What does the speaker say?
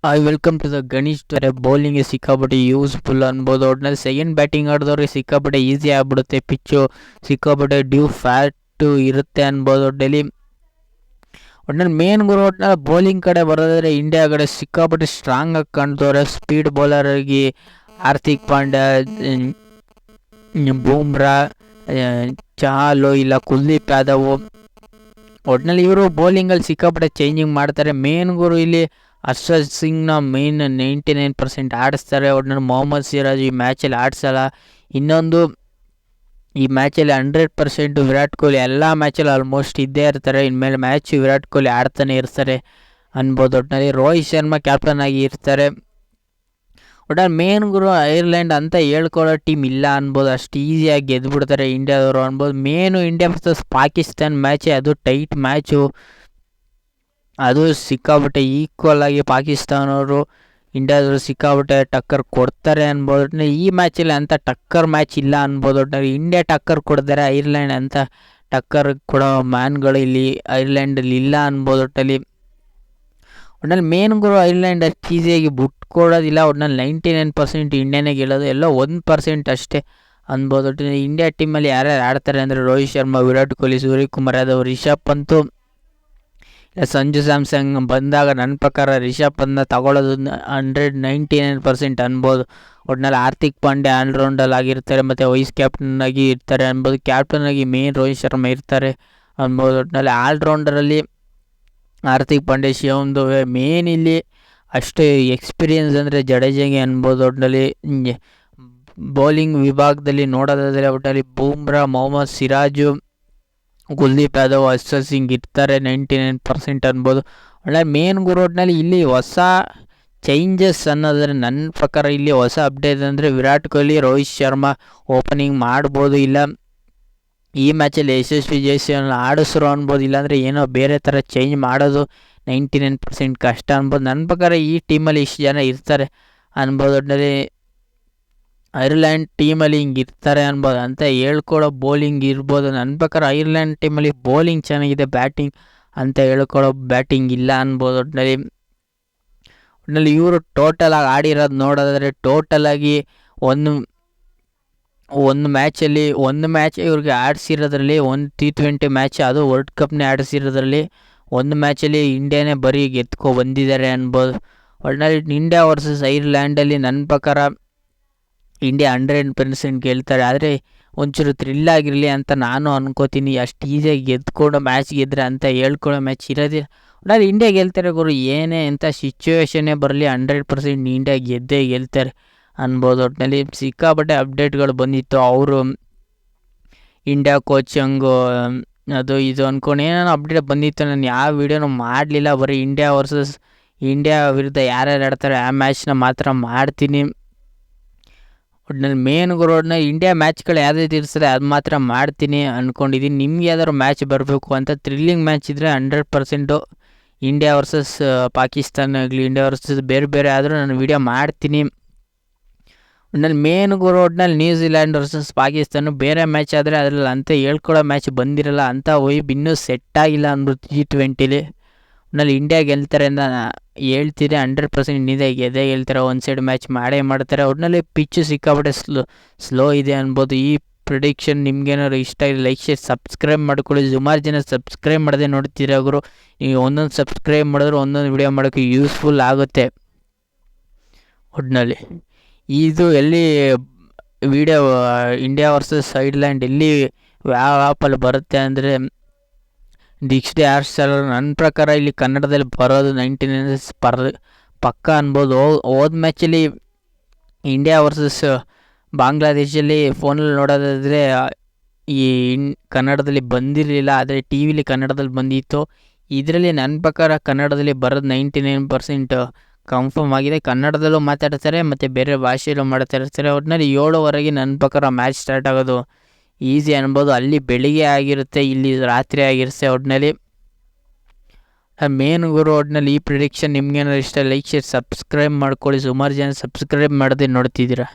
I welcome to the Ganesh ಬೌಲಿಂಗ್ಗೆ ಸಿಕ್ಕಾಪಟ್ಟೆ useful ಅನ್ಬೋದು. ಒಟ್ನಲ್ಲಿ ಸೆಕೆಂಡ್ ಬ್ಯಾಟಿಂಗ್ ಆಡಿದವ್ರಿಗೆ ಸಿಕ್ಕಾಪಟ್ಟೆ ಈಸಿ ಆಗ್ಬಿಡುತ್ತೆ. ಪಿಚ್ಚು ಸಿಕ್ಕಾಪಟ್ಟೆ ಡ್ಯೂ ಫ್ಯಾಟ್ ಇರುತ್ತೆ ಅನ್ಬೋದು. ಒಟ್ನಲ್ಲಿ ಮೇನ್ ಗುರು ಒಟ್ನಲ್ಲಿ ಬೌಲಿಂಗ್ ಕಡೆ ಬರೋದಾದ್ರೆ ಇಂಡಿಯಾ ಕಡೆ ಸಿಕ್ಕಾಪಟ್ಟೆ ಸ್ಟ್ರಾಂಗ್ ಆಗಿ ಕಾಣ್ತವ್ರೆ. ಸ್ಪೀಡ್ ಬೌಲರ್ ಆಗಿ ಹಾರ್ದಿಕ್ ಪಾಂಡ್ಯ, ಬೂಮ್ರಾ, ಚಹಲು ಇಲ್ಲ ಕುಲ್ದೀಪ್ ಯಾದವ್. ಒಟ್ನಲ್ಲಿ ಇವರು ಬೌಲಿಂಗಲ್ಲಿ ಸಿಕ್ಕಾಪಟ್ಟೆ ಚೇಂಜಿಂಗ್ ಮಾಡ್ತಾರೆ. ಮೇನ್ ಗುರು ಇಲ್ಲಿ ಹರ್ಷದ್ ಸಿಂಗ್ನ ಮೇನ್ 99% ಆಡಿಸ್ತಾರೆ. ಒಟ್ನಲ್ಲಿ ಮೊಹಮ್ಮದ್ ಸಿರಾಜ್ ಈ ಮ್ಯಾಚಲ್ಲಿ ಆಡಿಸಲ್ಲ. ಇನ್ನೊಂದು ಈ ಮ್ಯಾಚಲ್ಲಿ 100% ವಿರಾಟ್ ಕೊಹ್ಲಿ ಎಲ್ಲ ಮ್ಯಾಚಲ್ಲಿ ಆಲ್ಮೋಸ್ಟ್ ಇದ್ದೇ ಇರ್ತಾರೆ. ಇನ್ಮೇಲೆ ಮ್ಯಾಚ್ ವಿರಾಟ್ ಕೊಹ್ಲಿ ಆಡ್ತಾನೆ ಇರ್ತಾರೆ ಅನ್ಬೋದು. ಒಟ್ಟಿನಲ್ಲಿ ರೋಹಿತ್ ಶರ್ಮಾ ಕ್ಯಾಪ್ಟನ್ ಆಗಿ ಇರ್ತಾರೆ. ಒಟ್ನಲ್ಲಿ ಮೇನ್ ಗುರು ಐರ್ಲೆಂಡ್ ಅಂತ ಹೇಳ್ಕೊಳ್ಳೋ ಟೀಮ್ ಇಲ್ಲ ಅನ್ಬೋದು. ಅಷ್ಟು ಈಸಿಯಾಗಿ ಗೆದ್ದುಬಿಡ್ತಾರೆ ಇಂಡಿಯಾದವರು ಅನ್ಬೋದು. ಮೇನು ಇಂಡಿಯಾ ವರ್ಸಸ್ ಪಾಕಿಸ್ತಾನ್ ಮ್ಯಾಚೇ, ಅದು ಟೈಟ್ ಮ್ಯಾಚು. ಅದು ಸಿಕ್ಕಾಬಿಟ್ಟೆ ಈಕ್ವಲ್ ಆಗಿ ಪಾಕಿಸ್ತಾನವರು ಇಂಡಿಯಾದವರು ಸಿಕ್ಕಾಬಿಟ್ಟೆ ಟಕ್ಕರ್ ಕೊಡ್ತಾರೆ ಅನ್ಬೋದು. ಈ ಮ್ಯಾಚಲ್ಲಿ ಅಂಥ ಟಕ್ಕರ್ ಮ್ಯಾಚ್ ಇಲ್ಲ ಅನ್ಬೋದು. ಇಂಡಿಯಾ ಟಕ್ಕರ್ ಕೊಡ್ತಾರೆ, ಐರ್ಲೆಂಡ್ ಅಂತ ಟಕ್ಕರ್ ಕೊಡೋ ಮ್ಯಾನ್ಗಳು ಇಲ್ಲಿ ಐರ್ಲೆಂಡಲ್ಲಿ ಇಲ್ಲ ಅನ್ಬೋದು. ಒಟ್ನಲ್ಲಿ ಮೇನ್ ಗುರು ಐರ್ಲೆಂಡ್ ಅಷ್ಟು ಈಸಿಯಾಗಿ ಬಿಟ್ಕೊಡೋದಿಲ್ಲ. ಒಟ್ನಲ್ಲಿ 99% ಇಂಡಿಯಾನೇ ಗೆಲ್ಲೋದು, ಎಲ್ಲೋ 1% ಅಷ್ಟೇ ಅನ್ಬೋದು. ಇಂಡಿಯಾ ಟೀಮಲ್ಲಿ ಯಾರ್ಯಾರು ಆಡ್ತಾರೆ ಅಂದರೆ ರೋಹಿತ್ ಶರ್ಮಾ, ವಿರಾಟ್ ಕೊಹ್ಲಿ, ಸೂರ್ಯಕುಮಾರ್ ಯಾದವ್, ರಿಷಬ್ ಪಂತು, ಸಂಜು ಸ್ಯಾಮ್ಸಂಗ್ ಬಂದಾಗ ನನ್ನ ಪ್ರಕಾರ ರಿಷಬ್ ಪಂತ್ನ ತಗೊಳ್ಳೋದು 99% ಅನ್ಬೋದು. ಒಟ್ನಲ್ಲಿ ಹಾರ್ದಿಕ್ ಪಾಂಡ್ಯ ಆಲ್ರೌಂಡಲ್ಲಿ ಆಗಿರ್ತಾರೆ ಮತ್ತು ವೈಸ್ ಕ್ಯಾಪ್ಟನ್ ಆಗಿ ಇರ್ತಾರೆ ಅನ್ಬೋದು. ಕ್ಯಾಪ್ಟನ್ ಆಗಿ ಮೇನ್ ರೋಹಿತ್ ಶರ್ಮಾ ಇರ್ತಾರೆ ಅನ್ಬೋದು. ಒಟ್ನಲ್ಲಿ ಆಲ್ರೌಂಡರಲ್ಲಿ ಹಾರ್ದಿಕ್ ಪಾಂಡ್ಯ, ಶಿವಮ್ ದುಬೆ. ಮೇನ್ ಇಲ್ಲಿ ಅಷ್ಟು ಎಕ್ಸ್ಪೀರಿಯನ್ಸ್ ಅಂದರೆ ಜಡೇಜಾಗೆ ಅನ್ಬೋದು. ಒಟ್ಟಿನಲ್ಲಿ ಬೌಲಿಂಗ್ ವಿಭಾಗದಲ್ಲಿ ನೋಡೋದಾದರೆ ಒಟ್ಟಿನಲ್ಲಿ ಬೂಮ್ರಾ, ಮೊಹಮ್ಮದ್ ಸಿರಾಜು, ಕುಲ್ದೀಪ್ ಯಾದವ್, ಹರ್ಷದ್ ಸಿಂಗ್ ಇರ್ತಾರೆ 99% ಅನ್ಬೋದು. ಒಳ್ಳೆ ಮೇನ್ ಗುರು ಒಟ್ಟಿನಲ್ಲಿ ಇಲ್ಲಿ ಹೊಸ ಚೇಂಜಸ್ ಅನ್ನೋದ್ರೆ ನನ್ನ ಪ್ರಕಾರ ಇಲ್ಲಿ ಹೊಸ ಅಪ್ಡೇಟ್ ಅಂದರೆ ವಿರಾಟ್ ಕೊಹ್ಲಿ, ರೋಹಿತ್ ಶರ್ಮಾ ಓಪನಿಂಗ್ ಮಾಡ್ಬೋದು. ಇಲ್ಲ ಈ ಮ್ಯಾಚಲ್ಲಿ ಯಶಸ್ವಿ ಜೈಸ್ವಾಲ್ ಆಡಿಸ್ರು ಅನ್ಬೋದು. ಇಲ್ಲಾಂದರೆ ಏನೋ ಬೇರೆ ಥರ ಚೇಂಜ್ ಮಾಡೋದು 99% ಕಷ್ಟ ಅನ್ಬೋದು. ನನ್ನ ಪ್ರಕಾರ ಈ ಟೀಮಲ್ಲಿ ಇಷ್ಟು ಜನ ಇರ್ತಾರೆ ಅನ್ಬೋದು. ಒಟ್ಟಿನಲ್ಲಿ ಐರ್ಲೆಂಡ್ ಟೀಮಲ್ಲಿ ಹಿಂಗೆ ಇರ್ತಾರೆ ಅನ್ಬೋದು ಅಂತ ಹೇಳ್ಕೊಡೋ ಬೌಲಿಂಗ್ ಇರ್ಬೋದು. ನನ್ನ ಪ್ರಕಾರ ಐರ್ಲೆಂಡ್ ಟೀಮಲ್ಲಿ ಬೌಲಿಂಗ್ ಚೆನ್ನಾಗಿದೆ, ಬ್ಯಾಟಿಂಗ್ ಅಂತ ಹೇಳ್ಕೊಡೋ ಬ್ಯಾಟಿಂಗ್ ಇಲ್ಲ ಅನ್ಬೋದು. ಒಟ್ಟಿನಲ್ಲಿ ಇವರು ಟೋಟಲಾಗಿ ಆಡಿರೋದು ನೋಡೋದಾದರೆ ಟೋಟಲಾಗಿ ಒಂದು ಮ್ಯಾಚ್ ಇವ್ರಿಗೆ ಆಡಿಸಿರೋದ್ರಲ್ಲಿ ಒಂದು T20 ಮ್ಯಾಚ್, ಅದು ವರ್ಲ್ಡ್ ಕಪ್ನೇ ಆಡಿಸಿರೋದ್ರಲ್ಲಿ ಒಂದು ಮ್ಯಾಚಲ್ಲಿ ಇಂಡಿಯಾನೇ ಬರೀ ಬಂದಿದ್ದಾರೆ ಅನ್ಬೋದು. ಒಟ್ಟಿನಲ್ಲಿ ಇಂಡಿಯಾ ವರ್ಸಸ್ ಐರ್ಲ್ಯಾಂಡಲ್ಲಿ ನನ್ನ ಪ್ರಕಾರ ಇಂಡಿಯಾ 100% ಗೆಲ್ತಾರೆ. ಆದರೆ ಒಂಚೂರು ಥ್ರಿಲ್ ಆಗಿರಲಿ ಅಂತ ನಾನು ಅನ್ಕೋತೀನಿ. ಅಷ್ಟು ಈಸಿಯಾಗಿ ಗೆದ್ಕೊಂಡು ಮ್ಯಾಚ್ ಗೆದ್ರೆ ಅಂತ ಹೇಳ್ಕೊಳ್ಳೋ ಮ್ಯಾಚ್ ಇರೋದಿಲ್ಲ. ಒಟ್ಟಿನಲ್ಲಿ ಇಂಡಿಯಾ ಗೆಲ್ತಾರೆ ಗುರು, ಏನೇ ಅಂತ ಸಿಚುವೇಶನ್ನೇ ಬರಲಿ 100% ಇಂಡಿಯಾ ಗೆದ್ದೇ ಗೆಲ್ತಾರೆ ಅನ್ಬೋದು. ಒಟ್ಟಿನಲ್ಲಿ ಸಿಕ್ಕಾಪಟ್ಟೆ ಅಪ್ಡೇಟ್ಗಳು ಬಂದಿತ್ತು. ಅವರು ಇಂಡಿಯಾ ಕೋಚಿಂಗು ಅದು ಇದು ಅಂದ್ಕೊಂಡು ಏನೇನೋ ಅಪ್ಡೇಟ್ ಬಂದಿತ್ತು. ನಾನು ಯಾವ ವೀಡಿಯೋನೂ ಮಾಡಲಿಲ್ಲ. ಬರೀ ಇಂಡಿಯಾ ವಿರುದ್ಧ ಯಾರ್ಯಾರು ಆಡ್ತಾರೆ ಆ ಮ್ಯಾಚ್ನ ಮಾತ್ರ ಮಾಡ್ತೀನಿ. ಒಟ್ಟಿನಲ್ಲಿ ಮೇನ್ ರೋಡ್ನಲ್ಲಿ ಇಂಡಿಯಾ ಮ್ಯಾಚ್ಗಳು ಯಾವ್ದು ಇರ್ತದೆ ಅದು ಮಾತ್ರ ಮಾಡ್ತೀನಿ ಅಂದ್ಕೊಂಡಿದ್ದೀನಿ. ನಿಮ್ಗೆ ಯಾವ್ದಾದ್ರು ಮ್ಯಾಚ್ ಬರಬೇಕು ಅಂತ ಥ್ರಿಲ್ಲಿಂಗ್ ಮ್ಯಾಚ್ ಇದ್ದರೆ 100% ಇಂಡಿಯಾ ವರ್ಸಸ್ ಪಾಕಿಸ್ತಾನ ಆಗಲಿ, ಇಂಡಿಯಾ ವರ್ಸಸ್ ಬೇರೆ ಆದರೂ ನಾನು ವೀಡಿಯೋ ಮಾಡ್ತೀನಿ. ಒಟ್ಟಿನಲ್ಲಿ ಮೇನ್ ರೋಡ್ನಲ್ಲಿ ನ್ಯೂಜಿಲ್ಯಾಂಡ್ ವರ್ಸಸ್ ಪಾಕಿಸ್ತಾನ ಬೇರೆ ಮ್ಯಾಚ್ ಆದರೆ ಅದರಲ್ಲಿ ಅಂತ ಹೇಳ್ಕೊಳ್ಳೋ ಮ್ಯಾಚ್ ಬಂದಿರಲ್ಲ. ಅಂತ ವೈಬ್ ಇನ್ನೂ ಸೆಟ್ ಆಗಿಲ್ಲ ಅಂದ್ಬಿಟ್ಟು T20ಲಿ. ಒಟ್ಟಿನಲ್ಲಿ ಇಂಡಿಯಾ ಗೆಲ್ತಾರೆ ಅಂತ ಹೇಳ್ತಿದೆ. 100% ಇಂಡಿಯಾ ಗೆದ್ದೇ ಗೆಲ್ತಾರೆ. ಒಂದು ಸೈಡ್ ಮ್ಯಾಚ್ ಮಾಡೇ ಮಾಡ್ತಾರೆ. ಒಟ್ಟಿನಲ್ಲಿ ಪಿಚ್ಚು ಸಿಕ್ಕಾಪಟ್ಟೆ ಸ್ಲೋ ಇದೆ ಅನ್ಬೋದು. ಈ ಪ್ರಿಡಿಕ್ಷನ್ ನಿಮ್ಗೇನಾದ್ರು ಇಷ್ಟ ಇಲ್ಲ ಲೈಕ್ ಶೇರ್ ಸಬ್ಸ್ಕ್ರೈಬ್ ಮಾಡ್ಕೊಳ್ಳಿ. ಸುಮಾರು ಜನ ಸಬ್ಸ್ಕ್ರೈಬ್ ಮಾಡದೆ ನೋಡ್ತಿರೋರು, ನೀವು ಒಂದೊಂದು ಸಬ್ಸ್ಕ್ರೈಬ್ ಮಾಡಿದ್ರೆ ಒಂದೊಂದು ವಿಡಿಯೋ ಮಾಡೋಕ್ಕೆ ಯೂಸ್ಫುಲ್ ಆಗುತ್ತೆ. ಒಟ್ಟಿನಲ್ಲಿ ಇದು ಎಲ್ಲಿ ವಿಡಿಯೋ ಇಂಡಿಯಾ ವರ್ಸಸ್ ಐರ್ಲ್ಯಾಂಡ್ ಎಲ್ಲಿ ಯಾವ ಆ್ಯಪಲ್ಲಿ ಬರುತ್ತೆ ಅಂದರೆ ಡಿಕ್ಸ್ಡಿ ಆರ್ಸ್ಟಾರ್. ನನ್ನ ಪ್ರಕಾರ ಇಲ್ಲಿ ಕನ್ನಡದಲ್ಲಿ ಬರೋದು 99% ಪಕ್ಕ ಅನ್ಬೋದು. ಹೋದ ಮ್ಯಾಚಲ್ಲಿ ಇಂಡಿಯಾ ವರ್ಸಸ್ ಬಾಂಗ್ಲಾದೇಶಲ್ಲಿ ಫೋನಲ್ಲಿ ನೋಡೋದಾದರೆ ಈ ಕನ್ನಡದಲ್ಲಿ ಬಂದಿರಲಿಲ್ಲ, ಆದರೆ ಟಿ ವಿಲಿ ಕನ್ನಡದಲ್ಲಿ ಬಂದಿತ್ತು. ಇದರಲ್ಲಿ ನನ್ನ ಪ್ರಕಾರ ಕನ್ನಡದಲ್ಲಿ ಬರೋದು 99% ಕನ್ಫರ್ಮ್ ಆಗಿದೆ. ಕನ್ನಡದಲ್ಲೂ ಮಾತಾಡ್ತಾರೆ ಮತ್ತು ಬೇರೆ ಭಾಷೆಯಲ್ಲೂ ಮಾತಾಡ್ತಾರೆ. ಒಟ್ಟಿನಲ್ಲಿ 7:00 ನನ್ನ ಪ್ರಕಾರ ಮ್ಯಾಚ್ ಸ್ಟಾರ್ಟ್ ಆಗೋದು ಈಸಿ ಅನ್ಬೋದು. ಅಲ್ಲಿ ಬೆಳಿಗ್ಗೆ ಆಗಿರುತ್ತೆ, ಇಲ್ಲಿ ರಾತ್ರಿ ಆಗಿರುತ್ತೆ. ಒಟ್ಟಿನಲ್ಲಿ ಮೇನ್ ಗುರು ಒಟ್ಟಿನಲ್ಲಿ ಈ ಪ್ರಿಡಿಕ್ಷನ್ ನಿಮ್ಗೇನಾದ್ರು ಇಷ್ಟ ಲೈಕ್ ಶೇರ್ ಸಬ್ಸ್ಕ್ರೈಬ್ ಮಾಡ್ಕೊಳ್ಳಿ. ಸುಮಾರು ಜನ ಸಬ್ಸ್ಕ್ರೈಬ್ ಮಾಡದೆ ನೋಡ್ತಿದ್ದೀರಾ.